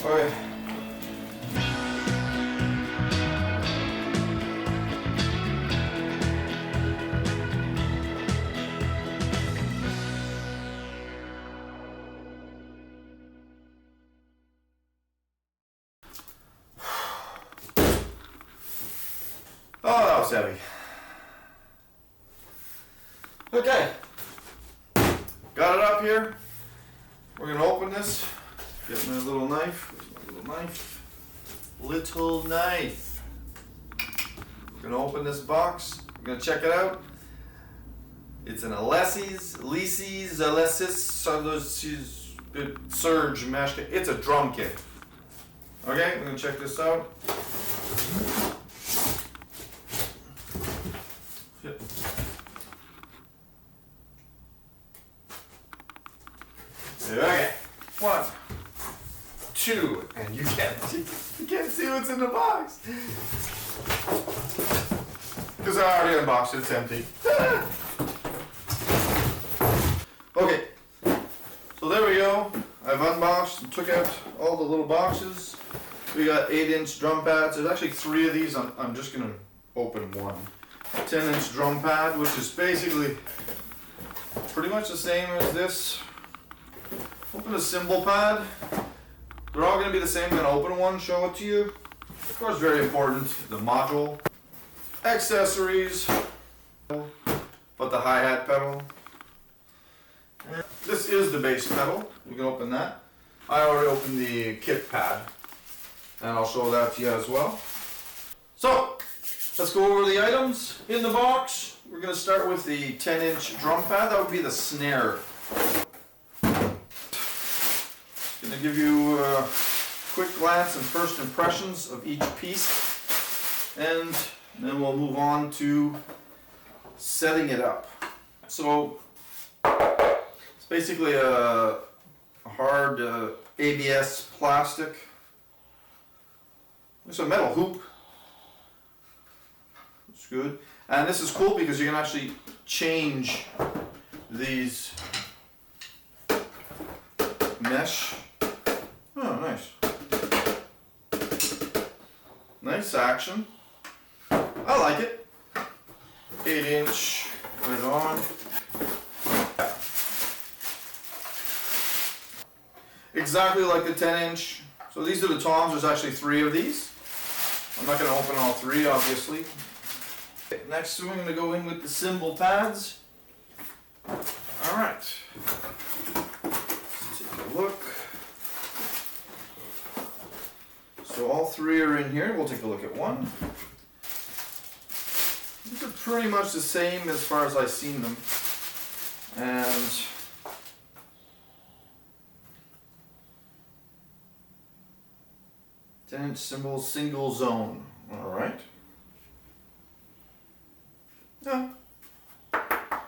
Okay. Oh, that was heavy. Okay. Got it up here. We're going to open this. Get my little knife. Where's my little knife? Little knife. We're going to open this box. We're going to check it out. It's an Alesis Surge mesh kit. It's a drum kit. Okay, we're going to check this out. Okay, 1, 2, and you can't see what's in the box because I already unboxed it. It's empty. Okay, so there we go. I've unboxed and took out all the little boxes. We got 8-inch drum pads. There's actually 3 of these. I'm just gonna open one. 10-inch drum pad, which is basically pretty much the same as this. Open a cymbal pad. They're all going to be the same. I'm going to open one, show it to you. Of course, very important, the module. Accessories, but the hi-hat pedal. And this is the bass pedal. You can open that. I already opened the kick pad, and I'll show that to you as well. So, let's go over the items in the box. We're going to start with the 10-inch drum pad. That would be the snare. Going to give you a quick glance and first impressions of each piece, and then we'll move on to setting it up. So it's basically a hard ABS plastic. There's a metal hoop. It's good. And this is cool because you can actually change these mesh. Oh, nice. Nice action. I like it. 8-inch. Put it on. Exactly like the 10-inch. So these are the toms. There's actually 3 of these. I'm not going to open all 3, obviously. Okay, next, we're going to go in with the cymbal pads. All right. Let's take a look. So all 3 are in here. We'll take a look at one. These are pretty much the same as far as I've seen them. And ten-inch cymbal, single zone. All right. Yeah.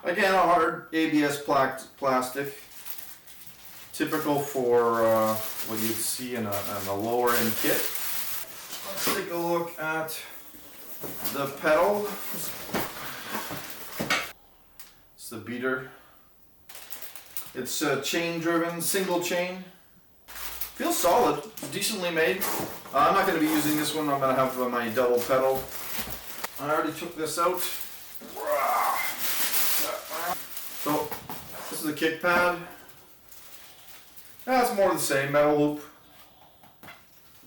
Again, a hard ABS plastic. Typical for what you'd see in a lower end kit. Let's take a look at the pedal. It's the beater. It's chain driven, single chain. Feels solid, decently made. I'm not going to be using this one. I'm going to have my double pedal. I already took this out. So this is the kick pad. That's more of the same, metal loop.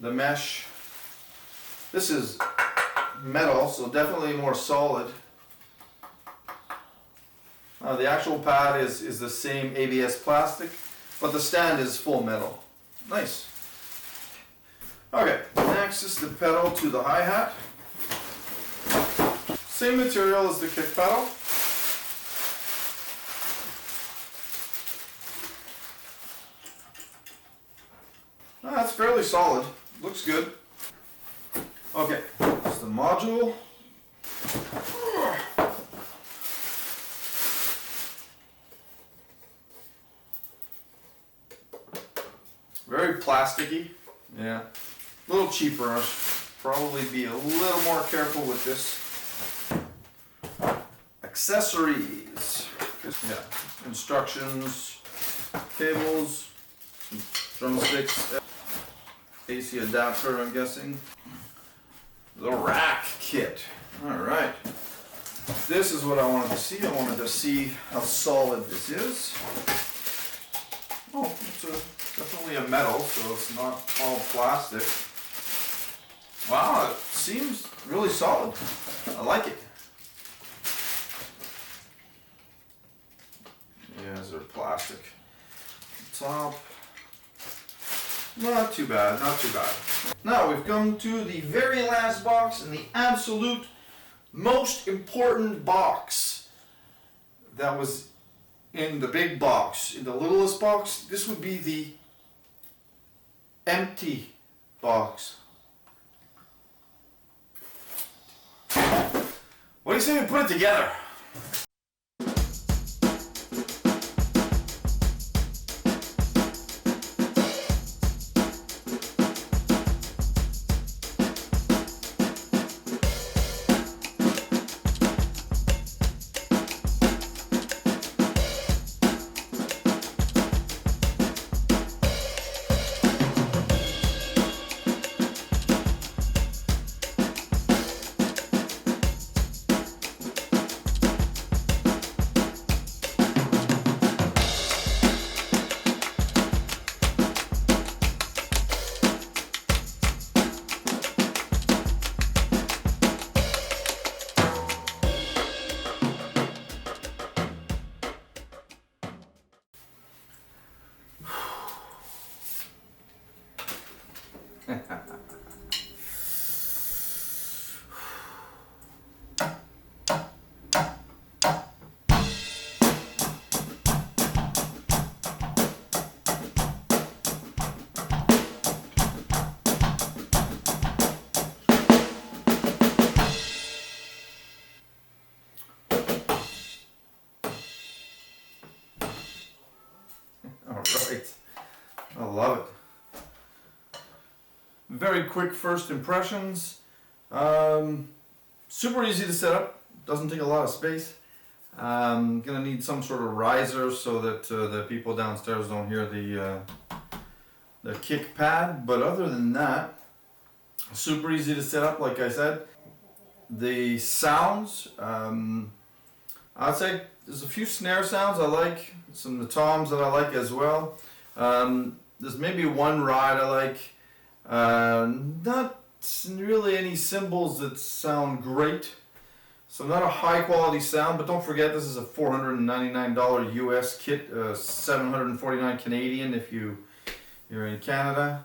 The mesh. This is metal, so definitely more solid. The actual pad is the same ABS plastic, but the stand is full metal. Nice. Okay, next is the pedal to the hi-hat. Same material as the kick pedal. That's fairly solid. Looks good. Okay, that's the module. Very plasticky. Yeah. A little cheaper. I'll probably be a little more careful with this. Accessories. Yeah. Instructions, cables, drumsticks. AC adapter, I'm guessing. The rack kit. Alright. This is what I wanted to see. I wanted to see how solid this is. Oh, it's definitely a metal, so it's not all plastic. Wow, it seems really solid. I like it. Yeah, is there plastic? Top. Not too bad, not too bad. Now we've come to the very last box and the absolute most important box that was in the big box. In the littlest box, this would be the empty box. What do you say we put it together? Alright, I love it. Very quick first impressions. Super easy to set up, doesn't take a lot of space. Gonna need some sort of riser so that the people downstairs don't hear the kick pad, but other than that, super easy to set up, like I said. The sounds, I'd say there's a few snare sounds I like, some of the toms that I like as well. There's maybe one ride I like. Not really any cymbals that sound great. So not a high quality sound, but don't forget this is a $499 US kit, $749 Canadian if you're in Canada.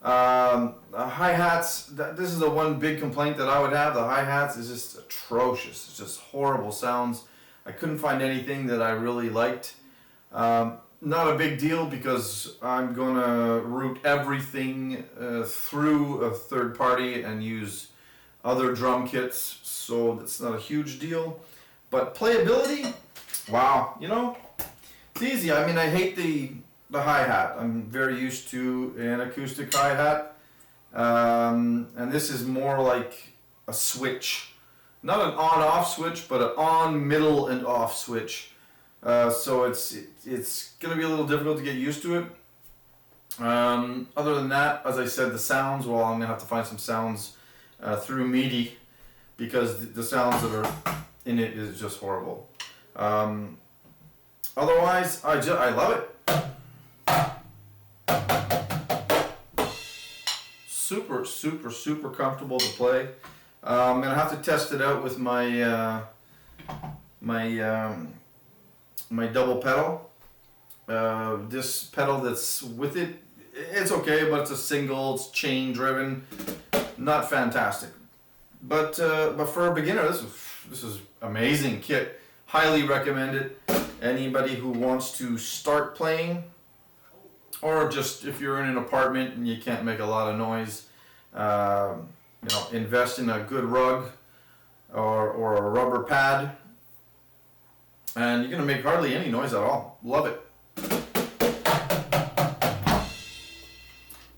Hi-hats, this is the one big complaint that I would have. The hi-hats is just atrocious. It's just horrible sounds. I couldn't find anything that I really liked. Not a big deal because I'm gonna route everything through a third party and use other drum kits, so that's not a huge deal. But playability, wow, you know, it's easy. I mean, I hate the hi-hat. I'm very used to an acoustic hi-hat, and this is more like a switch. Not an on-off switch, but an on, middle, and off switch. So it's going to be a little difficult to get used to it. Other than that, as I said, the sounds, well, I'm going to have to find some sounds through MIDI because the sounds that are in it is just horrible. Otherwise, I love it. Super, super, super comfortable to play. I'm gonna have to test it out with my my double pedal. This pedal that's with it, it's okay, but it's a single, it's chain driven, not fantastic. But for a beginner, this is amazing kit. Highly recommend it. Anybody who wants to start playing, or just if you're in an apartment and you can't make a lot of noise. You know, invest in a good rug or a rubber pad, and you're gonna make hardly any noise at all. Love it.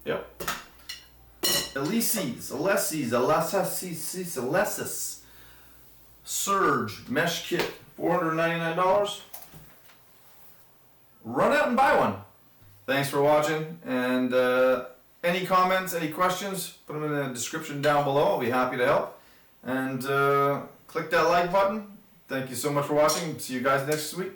Yep. Alesis Surge mesh kit, $499. Run out and buy one. Thanks for watching, and Any comments, any questions, put them in the description down below. I'll be happy to help. And click that like button. Thank you so much for watching. See you guys next week.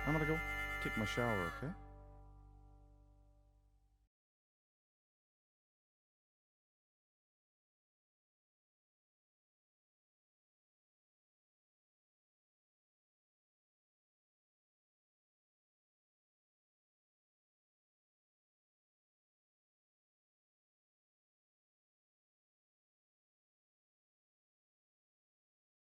I'm gonna go take my shower, okay?